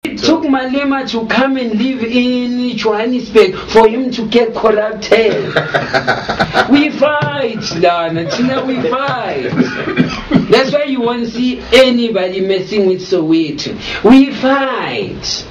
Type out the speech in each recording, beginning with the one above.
It took Malema to come and live in Johannesburg for him to get corrupted. We fight, Lana. We fight. That's why you won't see anybody messing with Soweto. We fight.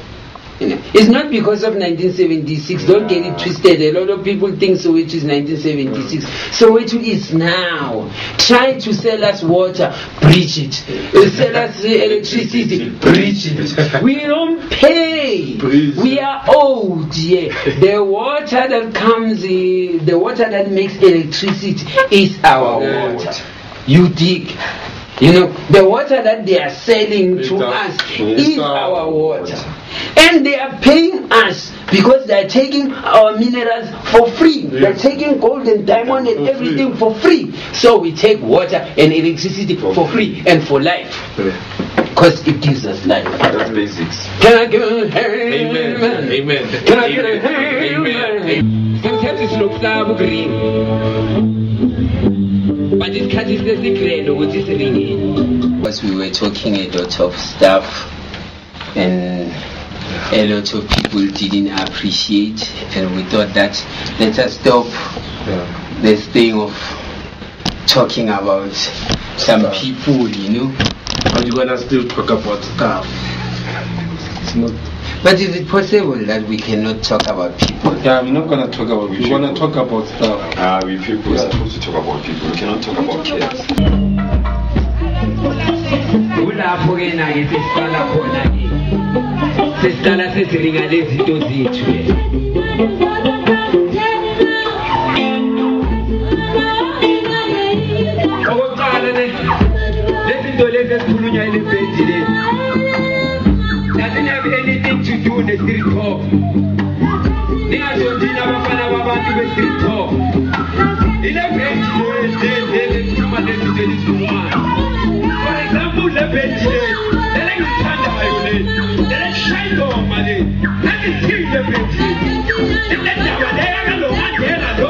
It's not because of 1976. Don't get it twisted. A lot of people think Soweto is 1976. Soweto is now. Try to sell us water, breach it. Sell us electricity, breach it. We don't pay. We are owed. Yeah. The water that comes, the water that makes electricity is our water. You dig? You know, the water that they are selling to us is our water. And they are paying us because they are taking our minerals for free. They are taking gold and diamond and everything for free. So we take water and electricity for free and for life. Because it gives us life. That's basics. Can I get a amen? Amen. Can I get a amen? Sometimes it looks like green. But it catches the secret of what is ringing. Because we were talking a lot of stuff and a lot of people didn't appreciate, and we thought that let us stop this thing of talking about some people, you know. But you're gonna still talk about stuff. It's not. But is it possible that we cannot talk about people? Yeah, we're not gonna talk about people. We're gonna talk about stuff. We people are supposed to talk about people. We cannot talk about kids. Sesihlala sesiringa lezinto zethu. Okokuqala lezinto lezi esikhulunywa elebhendi lezi doesn't have anything to do with the street talk. Ningasondini abafana babantu be-street talk. Ilebhendi lezi esikhuluma lezinto ezikhulumayo. For example, lebhendi lezi elengithandayo lezi. Shine on, man. Let me see the bridge. And then there were there and the one there and the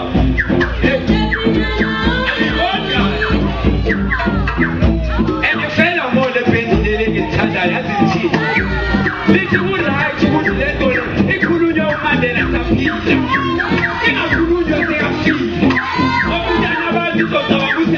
and the fellow more the bridge they didn't tell that as it is. Little would like to put let go. They couldn't know man there as a pizza. They couldn't just say a pizza. Oh, that's about this or that was a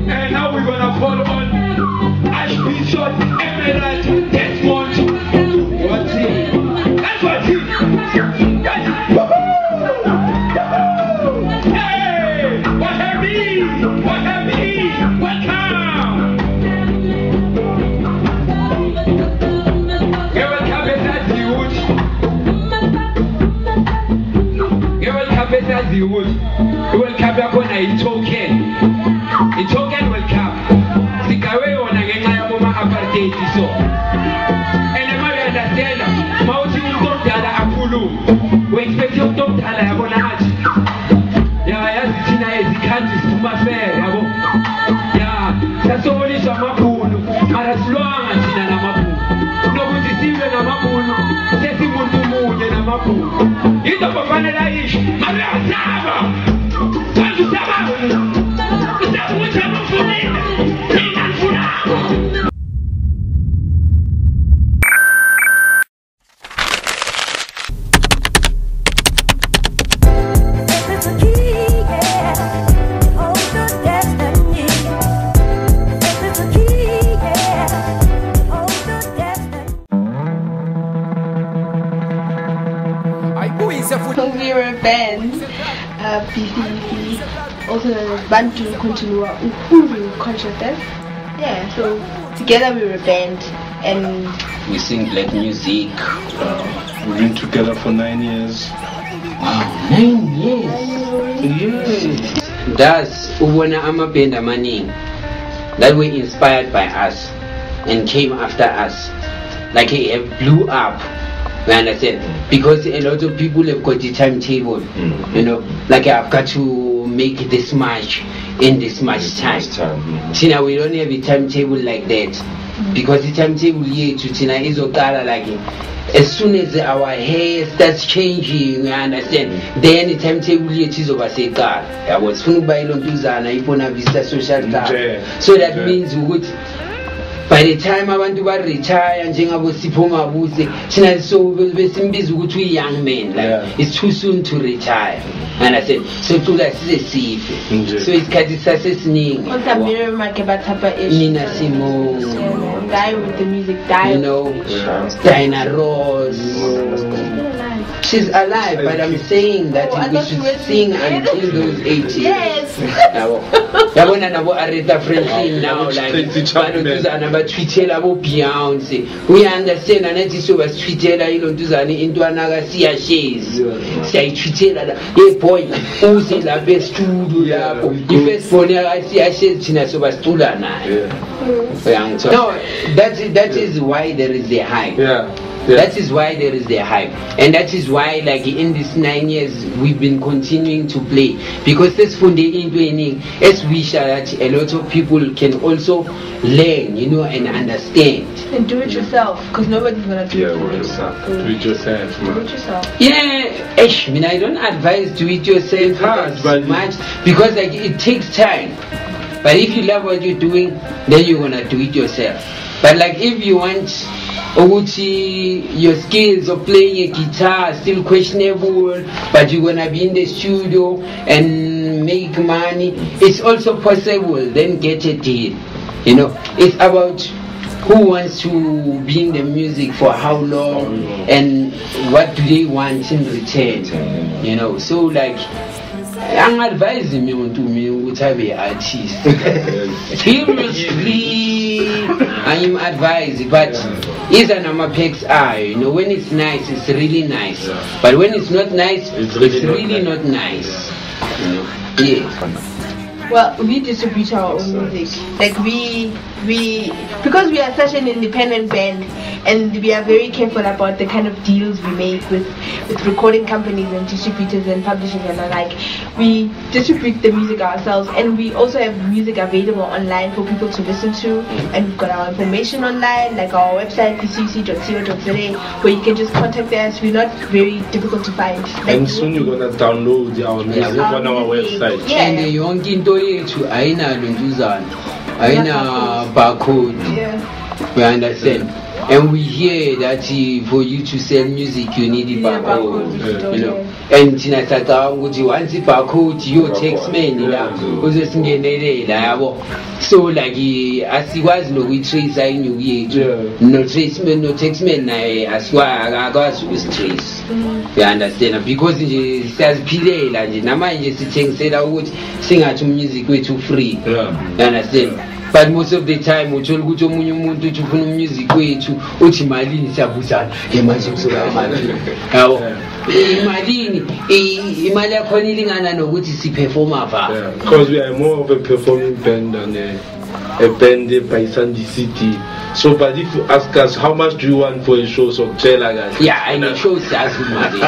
and now we're gonna call on Archbishop Emerald Desmond. What's it? That's what it is. Hey, what have we? What have we? Welcome. You will come back on a token. A token will come. The away on a Mama apartheid so. And the Mary understand Mauti will talk to other Apulu. We expect you to talk to other Abonaj. Yeah, I asked Tina as the countries to my fair. Yeah, that's only some Apulu. Marasluang and Tina Namapu. No one to see when I'm Apulu. Setting one to move in a Mapu. You don't have a Irish. We were a band, BCUC, also known as Bantu Continua Ukuru. consciousness. Yeah, so together we were a band and we sing black music. We've been together for 9 years. Wow, 9 years. Yes. Thus, ubona amaband amaningi that were inspired by us and came after us, like it blew up. You understand? Because a lot of people have got the timetable. You know, like I've got to make this much in this much time. See, now we don't have a timetable like that, because the timetable here to Tina is like as soon as our hair starts changing, you understand, then the timetable here is over. Say God, I was from Bailon to Zana, Ipona Vista Social Club. So that means we would. By the time abantu ba retire njengabo Sipho Mabuze thina so besimbiza ukuthi we young men, like it's too soon to retire, and I said so tula sisife, so isikhathi sasesiningi Mirror market bathapa ish Nina Simone, die with the music, die, you know, Diana Ross. She's alive, but I'm saying that we should sing until those 80s. Yes. Yabona nabo Aretha Franklin now, like banotuzana batwithela bo Beyonce. We understand anathi so basitwithela ilontuzana into anaka siya shares. Siyayithwithela la. Hey boy, uze la best studio lapho. Ifirst phone yaka siya shares thina so basicula naye. No, that is why there is a hype. That is why there is the hype, and that is why, like in these 9 years, we've been continuing to play, because this funding as we shall that a lot of people can also learn, you know, and understand. And do it yourself, because nobody's gonna do it for you. Do it yourself. Do it yourself. Yeah, I mean, I don't advise do it yourself much, because like it takes time. But if you love what you're doing, then you're gonna do it yourself. But like if you want your skills of playing a guitar still questionable, but you're gonna be in the studio and make money, it's also possible. Then get a deal. You know, it's about who wants to be in the music for how long and what do they want in return. You know, so like I'm advising me to me to be an artist. Seriously, I'm advising, but it's an amapex eye. You know, when it's nice, it's really nice. But when it's not nice, it's really not nice. You know, yeah. Well, we distribute our own music. Like we because we are such an independent band, and we are very careful about the kind of deals we make with recording companies and distributors and publishers and the like. We distribute the music ourselves, and we also have music available online for people to listen to. And we've got our information online, like our website bcuc.co.za, where you can just contact us. We're not very difficult to find. Like, and soon you're gonna download our music on our website. Yeah. And the young into yethu ayina lontuzana, ayina barcode. Yeah. We understand. And we hear that for you to sell music you need a barcode, you know. And tina tata ukuthi once the barcode your taxman la uzosingenelela yabo. So like asikwazi nokuyitrace inyuku yethu. No traceman, no taxman naye akakwazi ukustrace. You understand? Because nje siyaziphilela nje namanje sithengisela ukuthi singathi music wethu free. You understand? But most of the time uthola ukuthi omunye umuntu uthi ufuna music wethu uthi malini siyabuzana manje kuzoba malini. Yabo imali yakho ilingana nokuthi siperform apha. Because we are more of a performing band than a band by Sandy City. So, but if you ask us how much do you want for a show, so tell us. Yeah, I know shows that's good money.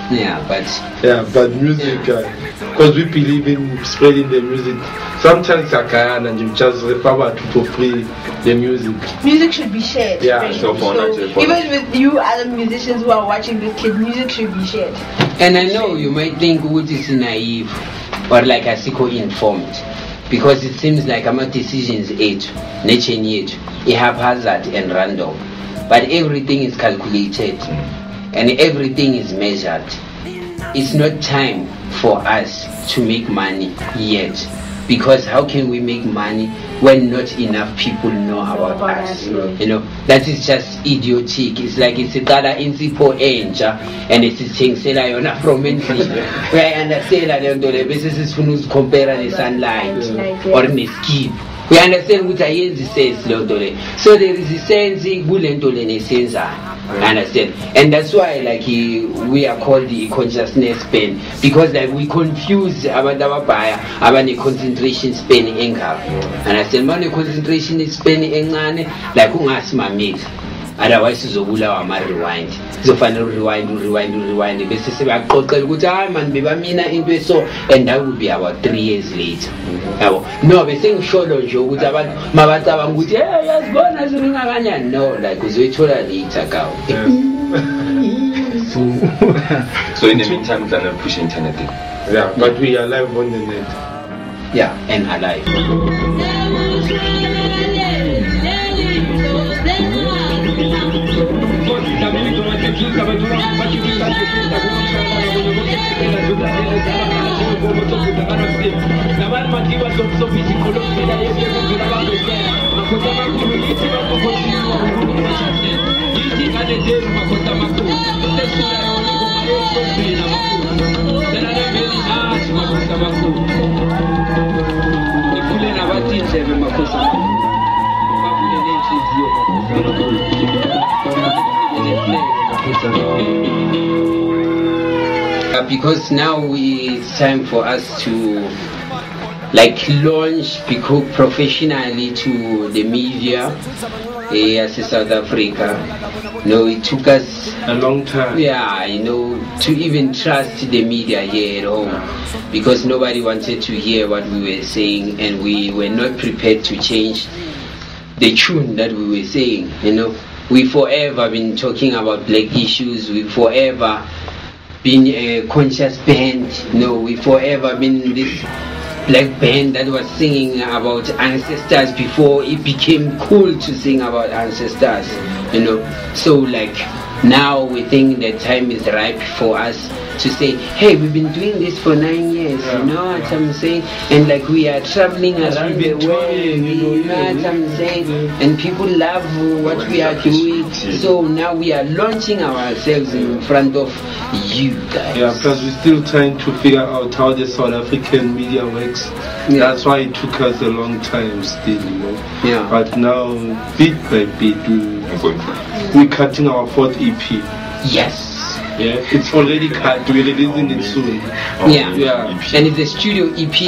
Yeah, but music, because we believe in spreading the music. Sometimes I can and you just refer to free the music. Music should be shared. Yeah, so even with you other musicians who are watching this kid, music should be shared. And I know you might think what is naive or like a informed, because it seems like our decisions nature haphazard and random, but everything is calculated and everything is measured. It's not time for us to make money yet. because how can we make money when not enough people know about us? You know, that is just idiotic. It's like it's a data insipo enja and it's a thing from where I understand that the business is compare the sunlight or the skin. We understand what I says, so there is a sense understand, and that's why like we are called the consciousness span, because like we confuse about our buyer about the concentration span income. Understand, man, the concentration span income like ungasimameli, otherwise uzobulawa ama rewind. Zofana rewind bese sebaxoxela ukuthi hayi man bebamina into eso, and that will be about 3 years later. Yabo, no bese ngisholo nje ukuthi abantu mabacabanga ukuthi hey yasibona siringa kanyani, no, like uzoyithola later kawo. So in the meantime we are pushing internet. Yeah, but we are live on the net. Yeah, and alive. Because now it's time for us to like launch professionally to the media as a South Africa. No, it took us a long time. Yeah, you know, to even trust the media here at home, because nobody wanted to hear what we were saying, and we were not prepared to change the tune that we were saying. You know, we forever been talking about black issues. We forever been a conscious band. No, we forever been this black band that was singing about ancestors before it became cool to sing about ancestors. You know, so like now we think the time is ripe for us to say, hey, we've been doing this for 9 years, you know what I'm saying? And like we are traveling around the world, you know what I'm saying? And people love what we are doing. So now we are launching ourselves in front of you guys. Yeah, because we're still trying to figure out how the South African media works. Yeah. That's why it took us a long time still, you know. Yeah. But now, bit by bit, we're cutting our 4th EP. Yes. Yeah, it's already cut. We're releasing it soon. Yeah. And it's a studio EP.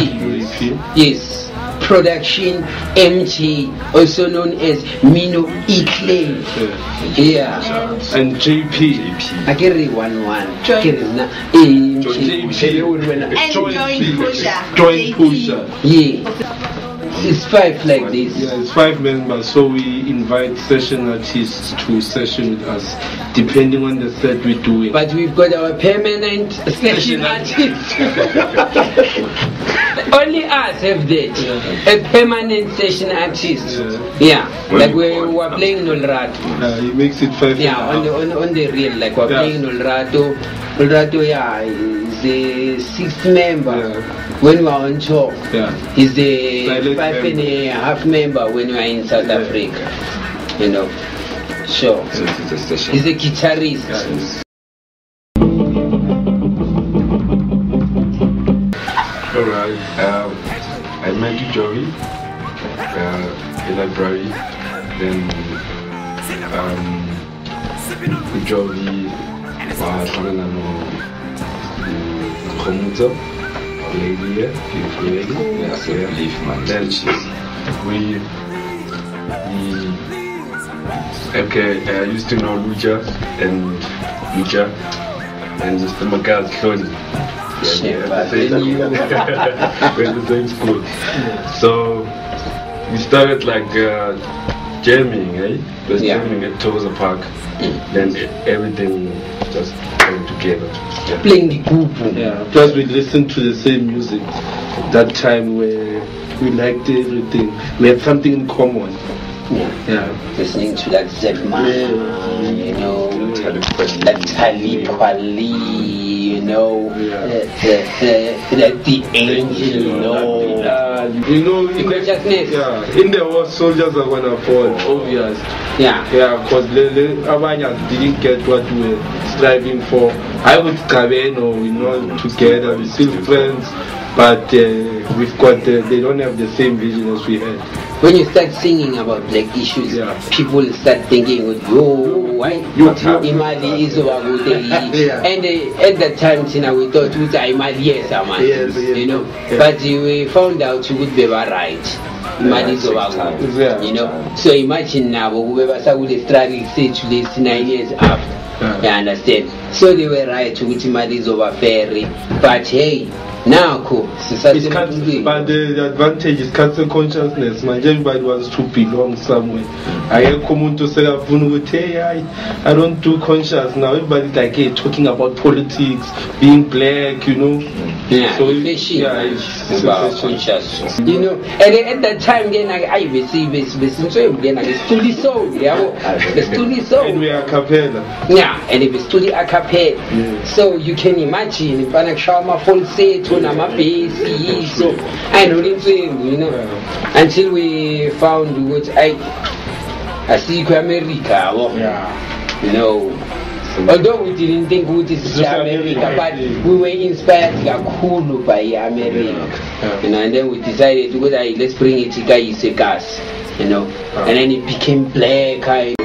Yes. Production MT, also known as Mino Eclay. Yeah. And JP. I get it 1-1. Joint Pusher. Yeah. It's 5 like this. Yeah, it's 5 members, so we invite session artists to session with us, depending on the set we're doing. But we've got our permanent session artist. Only us have that. A permanent session artist. Yeah. Like we were playing Nolrato. He makes it 5. Yeah, on the real, like we're playing Nolrato. Nolrato, yeah, is the 6th member. When we are on tour, he's the 5.5 member when we are in South Africa. You know, so he's a guitarist. Alright, I met Joey in the library. Then Joey was lady here, beautiful lady. Yes, I believe man. Then I used to know Lucha and just my girl Cloney. We're in the same school. So we started like jamming, Just jamming at Toza Park. Then everything just came together. Playing the group. Yeah. Plus we listened to the same music. That time where we liked everything. We had something in common. Yeah. Listening to that Zepman, you know, that Talib Kweli, you know, that the angel, you know. You know, the consciousness. In the war, soldiers are gonna fall, obvious. Because Avanyas didn't get what we were striving for. I would Cabeno, we're not together, we're still friends, but we've got they don't have the same vision as we had. When you start singing about black issues, people start thinking, why? Imali is over good. And at that time, we thought, Imali, yes, you know. But we found out you would be right. Imali is over good, you know. So imagine now, whoever would struggle stage this 9 years after. You understand? So they were right to which Imali is over ferry. But hey, now, but the advantage is cancel consciousness. Everybody wants to belong somewhere. I come to say, hey, I don't do conscious now. Everybody's like, hey, talking about politics, being black, you know. So it's about conscious. You know, and at that time, then I receive this then I study soul. The study soul. And we are a cappella. And it was study a cappella. So you can imagine, if I show my full set. So I know them saying, you know, until we found what I see America, you know. Although we didn't think it is America, but we were inspired cool by America, you know, and then we decided to go there, let's bring it to gas, you know, and then it became black.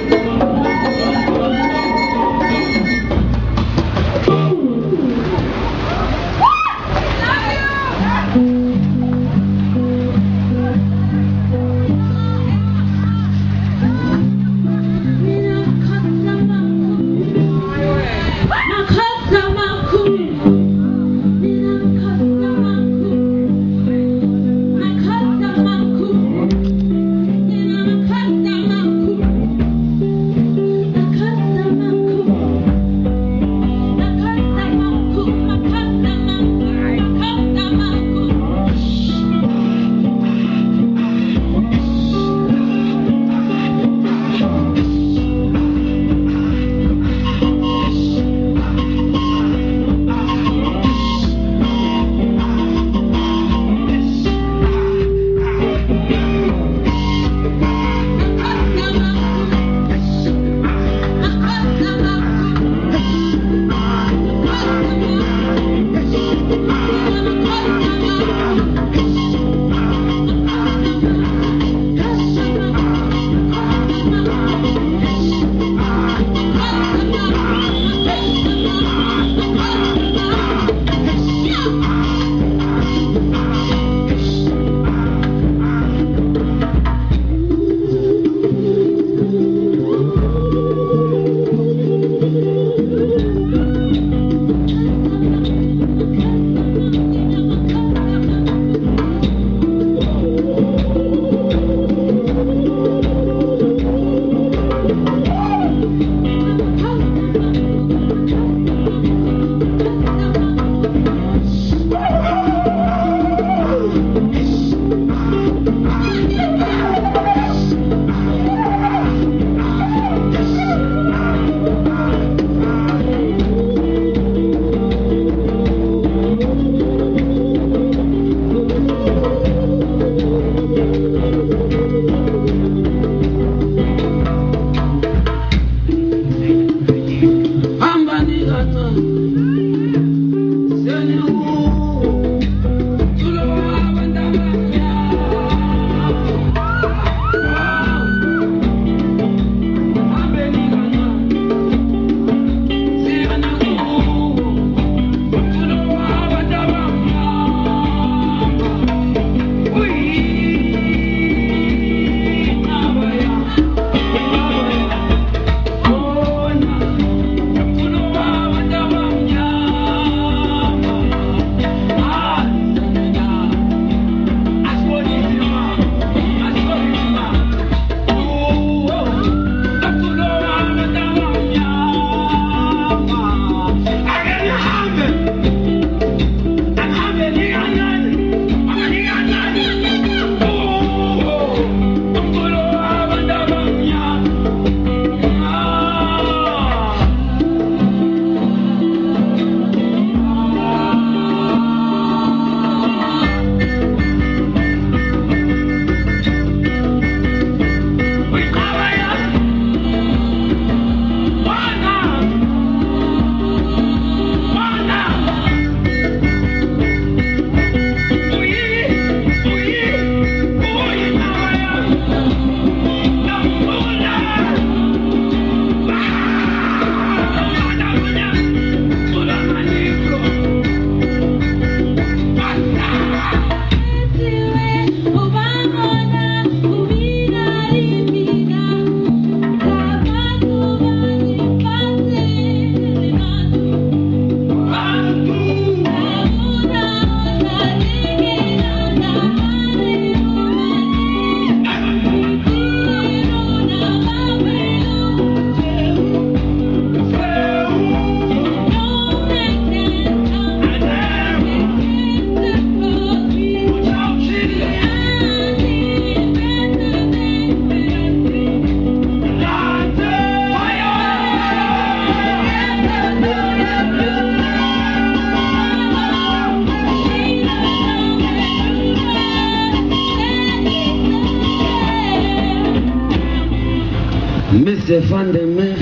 Mr. Fundament,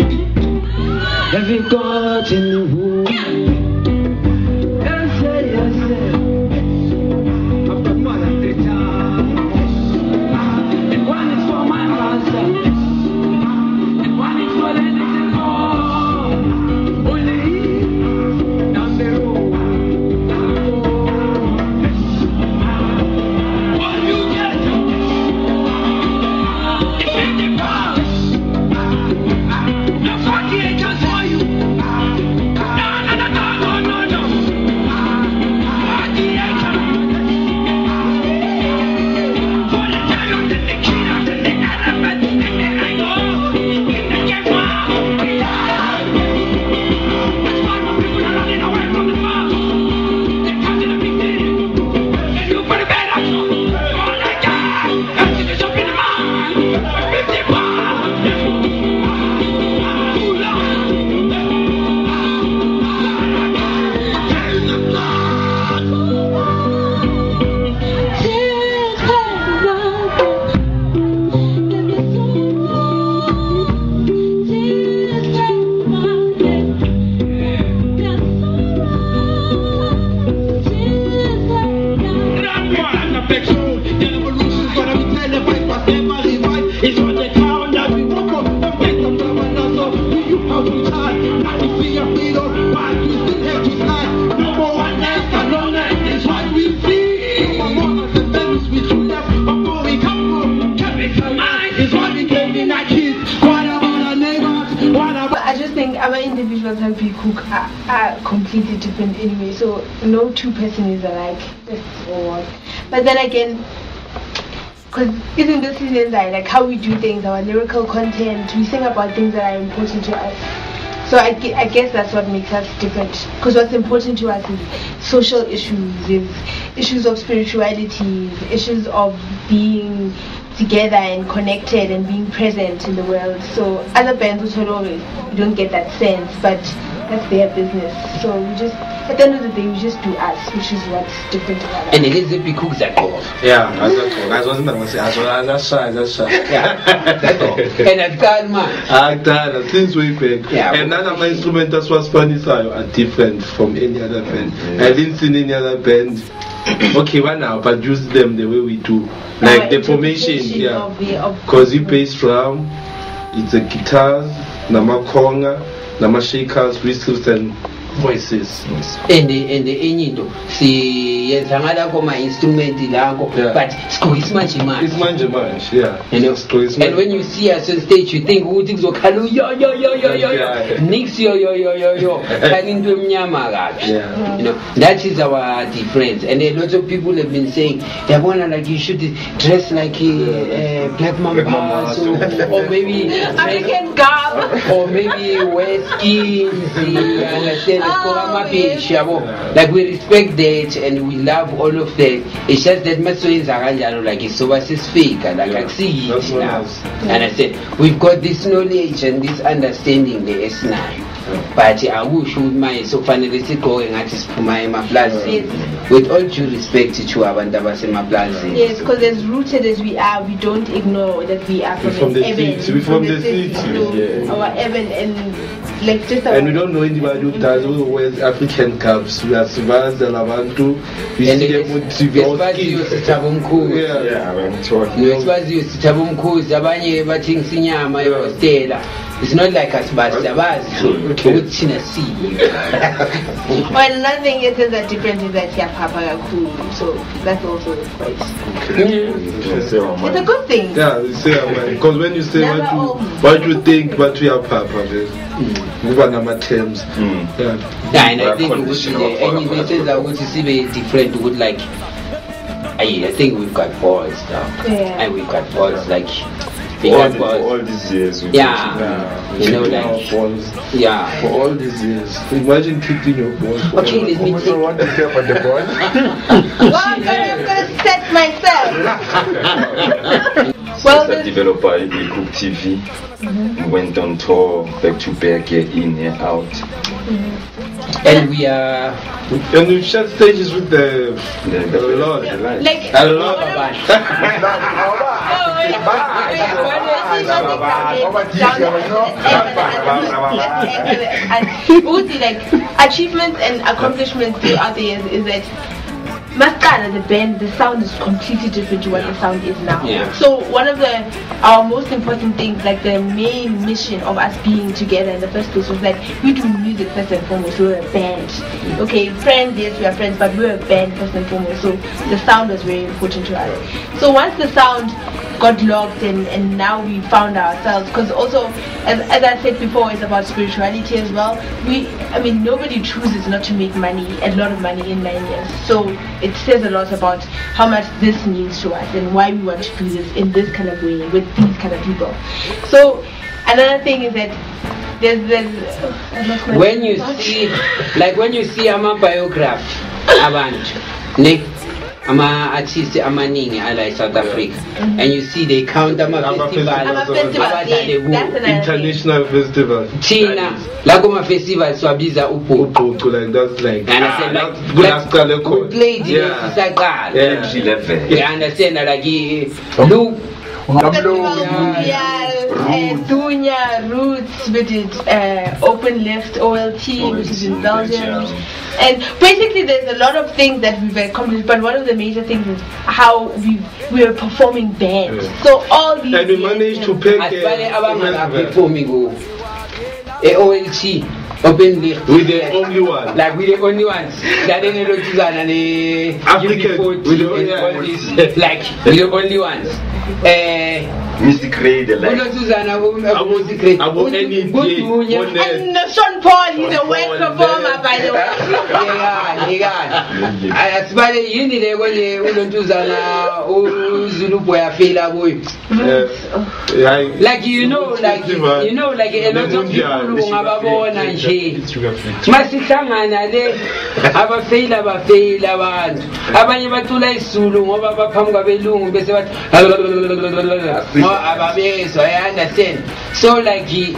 have you got in the room? Yes, sir, yes, sir. I've got more than 3 times. And one is for my master, and one is for the little boy. Only down the road. What you get? It's in the car. The 48 just for you. No. 48 for the giant and the killers and the elephants and the angle. The jaguar. That's why my people are running away from the farm. They come to the big city. They look for the bad action. All that guy. That's it, it's up in the mind. 51. It's on the town that we walk up, the best of the so we you how to try. Now we see your freedom, but we still have to stand. Number one less alone, is what we see. Number one of the things we do left before we come home. Capital mind is what we gave in our kids. What about our neighbors? What about? I just think our individuals and BCUC are completely different anyway, so no two person is alike. That's all. But then again, because isn't this season like how we do things, our lyrical content, we sing about things that are important to us. So I guess that's what makes us different. Because what's important to us is social issues, is issues of spirituality, issues of being together and connected and being present in the world. So other bands which we don't get that sense, but that's their business. So we just, at the end of the day, we just do us, which is what's different about us. And it is a BCUC that goes. Yeah, I wasn't going to say, that's shy. Yeah, that's all. And at that man. Since way back. Yeah, and none of my instruments that was funny are different from any other band. I didn't see any other band. Okay, one now, but use them the way we do. Like the formation, yeah. Because you bass drum, it's a guitars, nama conga, nama shakers, whistles and voices. And the enyido si yenzangala koma instrument lakho, but school is much. It's much, yeah. You know, and when you see us on stage, you think who thinks yo nix yo turning to mnyama. You know, that is our difference. And a lot of people have been saying they wanna like you should dress like a black mamba, or maybe American garb, or maybe wear skins. Understand? Like we respect that and we love all of that. It's just that like it's so fake, like I see it now. And I said we've got this knowledge and this understanding the S9. But I wish with my so finally going at his my plaza. With all due respect to our plaza. Yes, because as rooted as we are, we don't ignore that we are from the city. We're from the city. Our Evan and like just and we don't know anybody who does who wears African caps. We are Sivas and Lavantu. We see them with TV. It's not like us, but well, another thing is that difference is that yeah, Papa are cool, so that's also quite. It's a good thing. Yeah, because when you say what you think, but we are Papa, move on our terms. Yeah, and I think any messages that would see very different would like. I think we've got balls now, and we've got balls like. For all these years, you know, like balls. Yeah, for all these years. Imagine kicking your balls. Okay, let me take. Want to care about the ball? Well, I'm gonna set myself. Well, as a developer, BCUC TV. We went on tour back to back, year in, year out. And we are. And we've shared stages with the Lord. Like, I love like achievements and accomplishments throughout the years is that Mascara, the band, the sound is completely different to what the sound is now. Yeah. So one of our most important things, like the main mission of us being together in the first place, was like we do music first and foremost. We're a band. Okay, friends, yes, we are friends, but we're a band first and foremost. So the sound was very important to us. So once the sound got locked and now we found ourselves, because also as I said before, it's about spirituality as well. Nobody chooses not to make money, a lot of money in 9 years. So it says a lot about how much this means to us and why we want to do this in this kind of way with these kind of people. So another thing is that when you see ama biography abantu ama artists amaningi ala South Africa, and you see they count ama international festivals. Thina la kuma festivals swabiza ubhuqu, like that's like we played isaqala entry level. you understand, like look Dunya, Roots, we did Open Lift, OLT, which is in Belgium. And basically there's a lot of things that we've accomplished, but one of the major things is how we are performing bands. So all these and we managed to pick performing OLT, Open Lift. We're the only one. Like we're the only ones. That ain't no African. We're the only ones. Like we're the only ones. Music Radio, like and Sean Paul, he's a wet performer, by the way. Like a lot of people ngababona nje masihlangana le abafeyila abantu abanye bacula isizulu ngoba baphambi kwabelungu bese bathi ababezwa, I understand. So like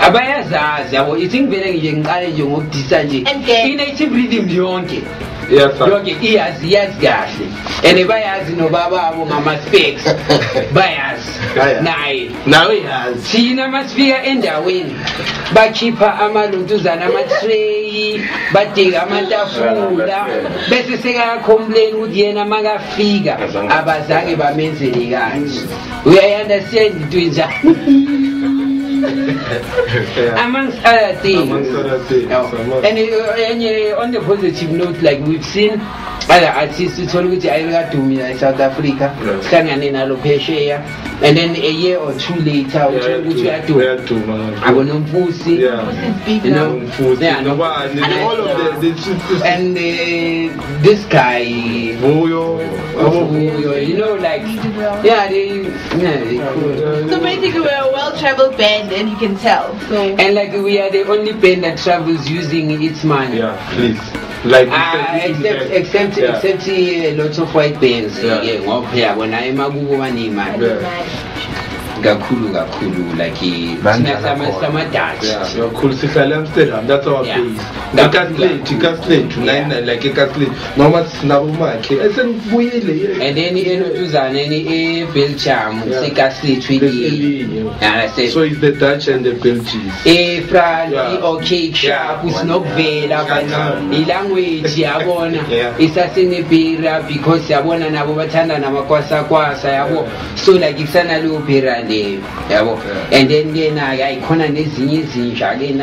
abayazazi yabo ithi ngivele nje ngiqale nje ngokudisa nje i-native rhythm yonke yonke iyazi kahle and bayazi nobababo ngama-specs bayazi nawe yazi thina masifika endaweni bakhipha amalontuzana amatreyi badika amatafula bese sekayacomplain ukuthi yena makafika abazange bamenzele kanje. Uyayi-understand into enjani? Amongst other things. And on the positive note, like we've seen other artists, it's always in South Africa, and then a year or two later, which we are doing. And this guy, like, so basically we're a well-traveled band, and you can tell. So and like we are the only band that travels using its money. Yeah, please. Like except lots of white bands. When I'm a Gakulu, like some Dutch. Yeah, cool. Amsterdam, that's our place. You can slate to 9 like a slate. Mama Snabuma, I said, and then any Belgium, slate and I said, so it's the Dutch and the Belgians. Or cake shop with no veil, language, it's a sinipira because Yabona Nabatana Namakwasa, so like it's an alupira. And then I couldn't listen again. I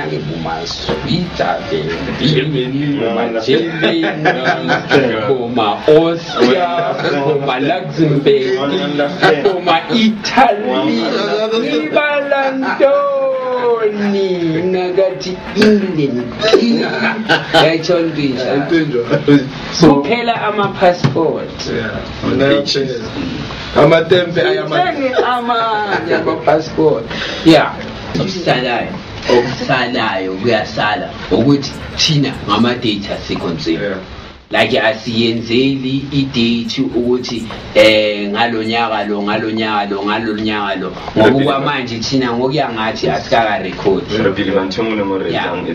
my Austria, my Luxembourg, my Italy, Nagati England. I told you, so Pella, I'm a passport. I'm a tempe, I'm a passport. Yeah. Salai, we are Sala, or which Tina, Mama data sequence. like asiyenzeli idate ukuthi ngalonyaka lo ngoba manje thina ngokuya ngathi asikaka record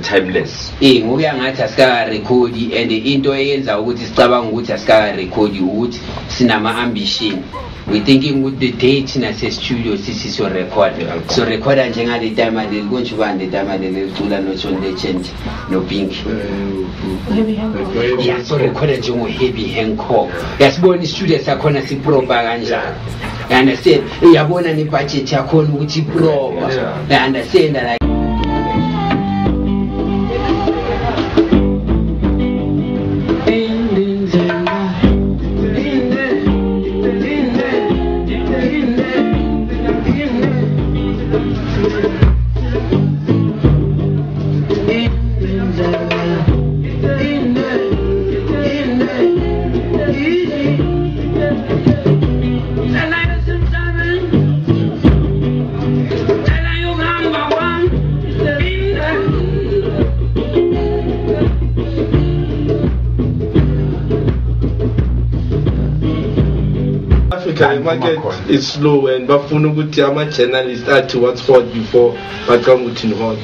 timeless ngokuya ngathi asikaka record and into eyenza ukuthi sicabanga ukuthi asikaka record ukuthi sinama ambition. We thinking with the date in a studio, this is your record. So record and the time and they'll go to one the time and they'll do not only change, no pink. Yeah, so record and heavy Hancock. Yes, born studios are going to see propaganda. I understand. You have one any budget, you're calling which you pro. I understand that. The market is slow and bafuna ukuthi ama journalists athi what's hot before baqala ukuthi hot.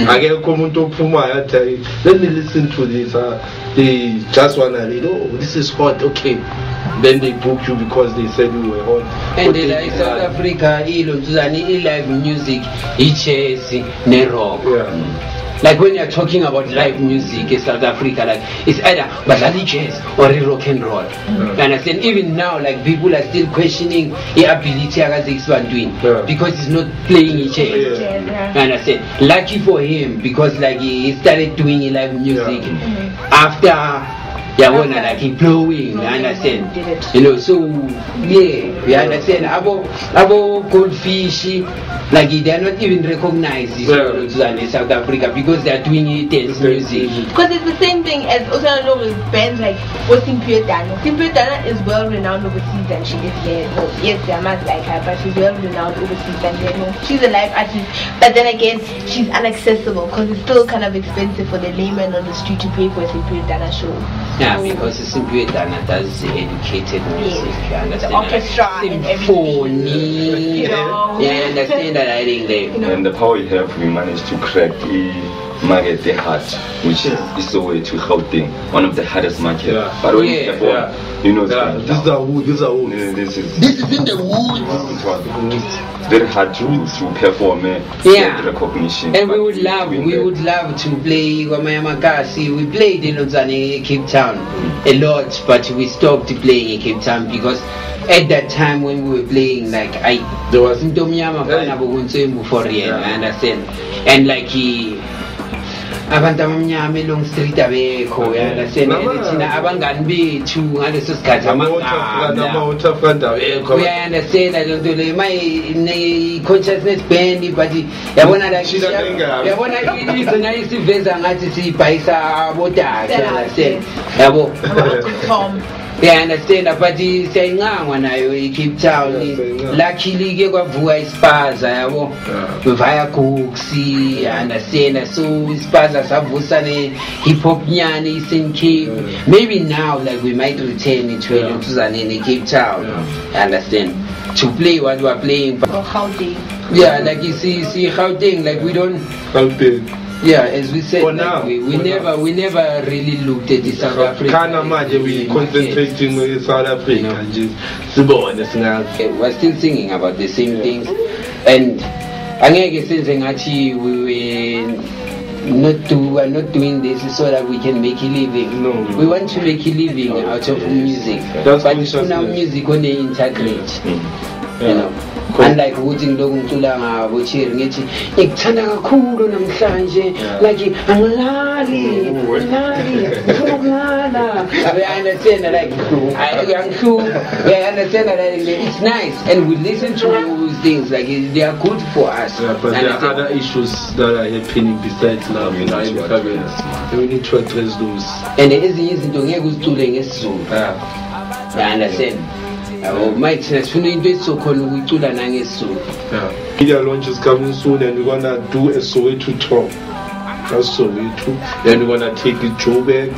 Akekho umuntu ophumayo athi let me listen to this, they just wanna read, oh this is hot, okay, then they book you because they said you were hot. And like South Africa live music jazz ne rock. Like when you're talking about live music in South Africa, like it's either badlali jazz or rock and roll. You understand? Even now, like people are still questioning the ability of doing because he's not playing jazz. You understand? Lucky for him because like he started doing live music after. Like he blowing, you understand? You know, so you understand? About goldfish, like they're not even recognized in South Africa because they're doing dance music. Because it's the same thing as also with bands like Simpio Dana. Simpio Dana is well renowned overseas and she is here. No, yes, they must like her, but she's well renowned overseas and she's a live artist. But then again, she's inaccessible because it's still kind of expensive for the layman on the street to pay for a Simpio Dana show. Yeah, because Simpio Dana does educated music. You understand? The orchestra and symphony. You understand that I think they. And the power you have, we managed to crack the market, the heart, which is the way to Gauteng, one of the hardest markets. But when you perform, you know, this is the wood. This is in the wood. It's very hard to perform. Get recognition. And we would love to play Wamayamakasi. We played in Lozane, Cape Town a lot, but we stopped playing in Cape Town because at that time when we were playing, like there was Ntomyama for real, I understand, and like abantu abamnyama long street abekho, you understand, thina abangani bethu ngaleso sikhathi understand lento le my consciousness band but yabona like yabona izona isiveza ngathi sibhayisa abodaka, you understand, yabo I understand, but siyayingangwa nayo Cape Town. Luckily ke kwavuka ispaza yabo via Cooksy, understand, so ispaza savusa ne hip hop nyane in Cape. Maybe now like we might return it to in Cape Town, understand, to play what we are playing. Yeah, like you see Gauteng, like we don't as we said, like we never really looked at the South Africa. We concentrating on South Africa. We're still singing about the same things, and we were not doing this so that we can make a living. No. We want to make a living out of music. That's but now music only integrate. You know. Unlike ukuthi ngilokungicula ngabo chiri ngithi ngikuthanda kakhulu namhlanje like angilali ngifuna ukulala. We understand that like we understand that it's nice and we listen to those things like they are good for us. But there are other issues that are happening besides love. We need to address those. And ezinye izinto ngeke uzicule ngesizulu. I understand. Might sifuna into esokhona ukucula nangesizulu. Media launch is coming soon and we're gonna do a Soweto tour. That's Soweto. Then we're gonna take it Joburg,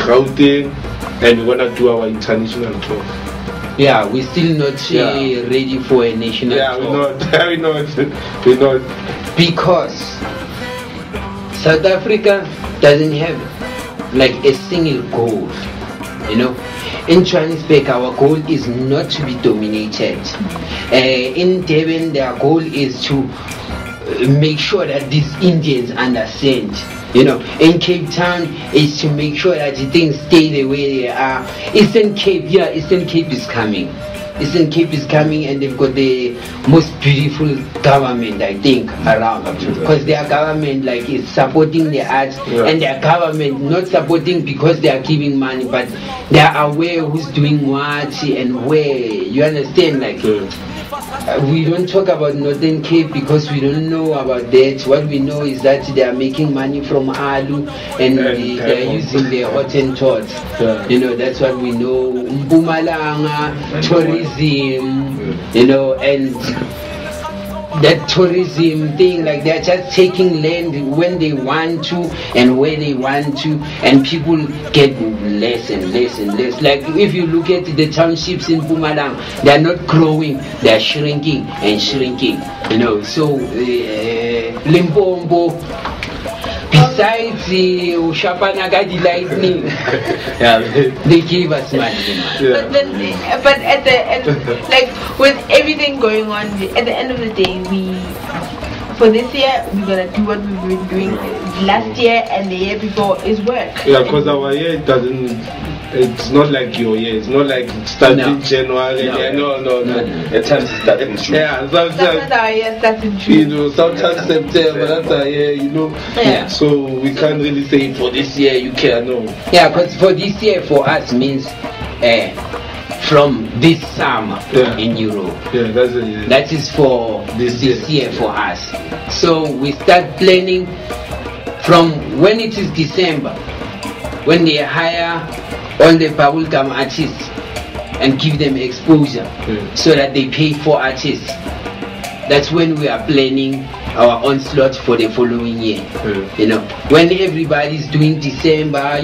Gauteng, and we're gonna do our international tour. Yeah, we're still not ready for a national tour. We're not. Because South Africa doesn't have like a single goal, you know. In Johannesburg, our goal is not to be dominated. In Durban, their goal is to make sure that these Indians understand. You know, in Cape Town, is to make sure that the things stay the way they are. Eastern Cape is coming. Eastern Cape is coming, and they've got the most beautiful government, I think, around. Because their government like is supporting the arts, and their government not supporting because they are giving money, but they are aware who's doing what and where. You understand, like. We don't talk about Northern Cape because we don't know about that. What we know is that they are making money from alu and they are using their hot and tots. You know, that's what we know. Mpumalanga, tourism, you know, and that tourism thing, like they're just taking land when they want to and where they want to, and people get less and less and less. Like if you look at the townships in Mpumalanga, they're not growing, they're shrinking and shrinking, you know. So Limpopo, besides the Ushapanagadi lightning, they give us money. But at the end, like with everything going on, at the end of the day, for this year, we're gonna do what we've been doing last year and the year before is work. Yeah, because our year it's not like your year. It's not like starting January. No. At times it starts in June. Yeah, sometimes our year starts in June. You know, sometimes September. That's our year. You know. Yeah. So we can't really say for this year you can know. Yeah, because for this year for us means from this summer in Europe. Yeah, that's it. That is for this year for us. So we start planning from when it is December, when they hire all the bubblegum artists and give them exposure so that they pay for artists. That's when we are planning our onslaught for the following year. You know, when everybody's doing December,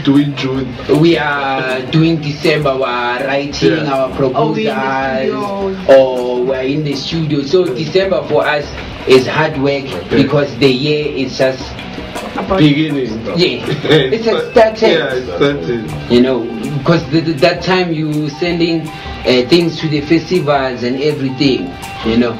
doing June. We are doing December, we are writing our proposals, or we're in the studio. So December for us is hard work because the year is just beginning. It's a started. You know, because that time you sending things to the festivals and everything, you know.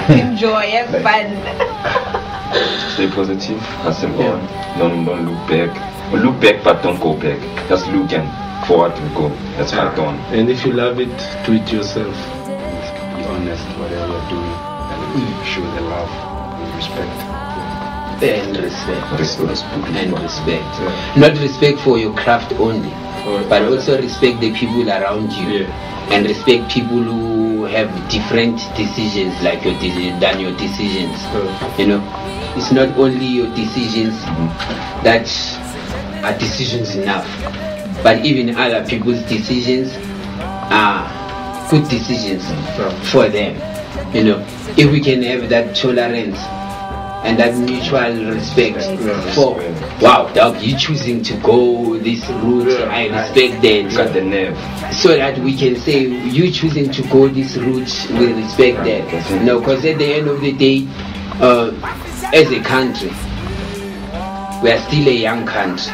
Enjoy, have fun. Stay positive, hustle on. Don't look back. Well, look back, but don't go back. Just look and forward and go. That's my on. And if you love it, do it yourself. Be honest, whatever you're doing, and show the love and respect. And respect. Not respect for your craft only, but also respect the people around you, and respect people who have different decisions like your than your decisions. You know, it's not only your decisions that are decisions enough, but even other people's decisions are good decisions for them. You know, if we can have that tolerance and that mutual respect for, wow, dog, you choosing to go this route, I respect that. Got the nerve. So that we can say, you choosing to go this route, we respect that. No, because at the end of the day, as a country, we are still a young country.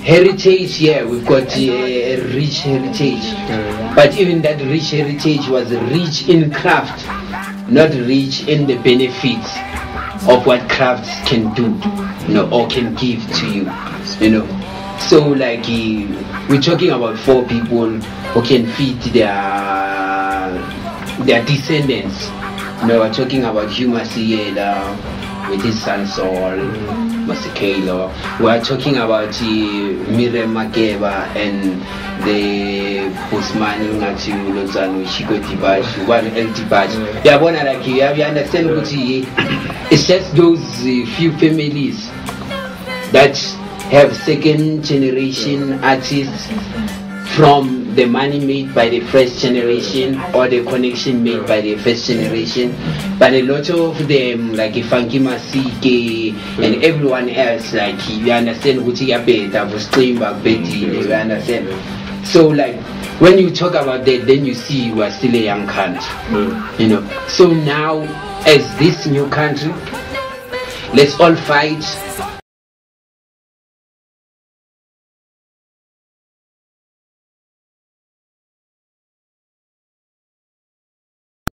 Heritage, we've got a rich heritage, but even that rich heritage was rich in craft, not rich in the benefits of what crafts can do, you know, or can give to you, you know. So like we're talking about 4 people who can feed their descendants. You know, we're talking about Huma Siela with his son Saul. Masekelo. We are talking about Miriam Makeba and the Busman Unati Lozano, Shiko Tibash, one empty batch. Yeah, like you understand what it's just those few families that have second generation artists from the money made by the first generation or the connection made by the first generation, but a lot of them like Funky Masike and everyone else, like you understand what you better stream back Betty, you understand. So like when you talk about that, then you see we are still a young country, you know. So now as this new country, let's all fight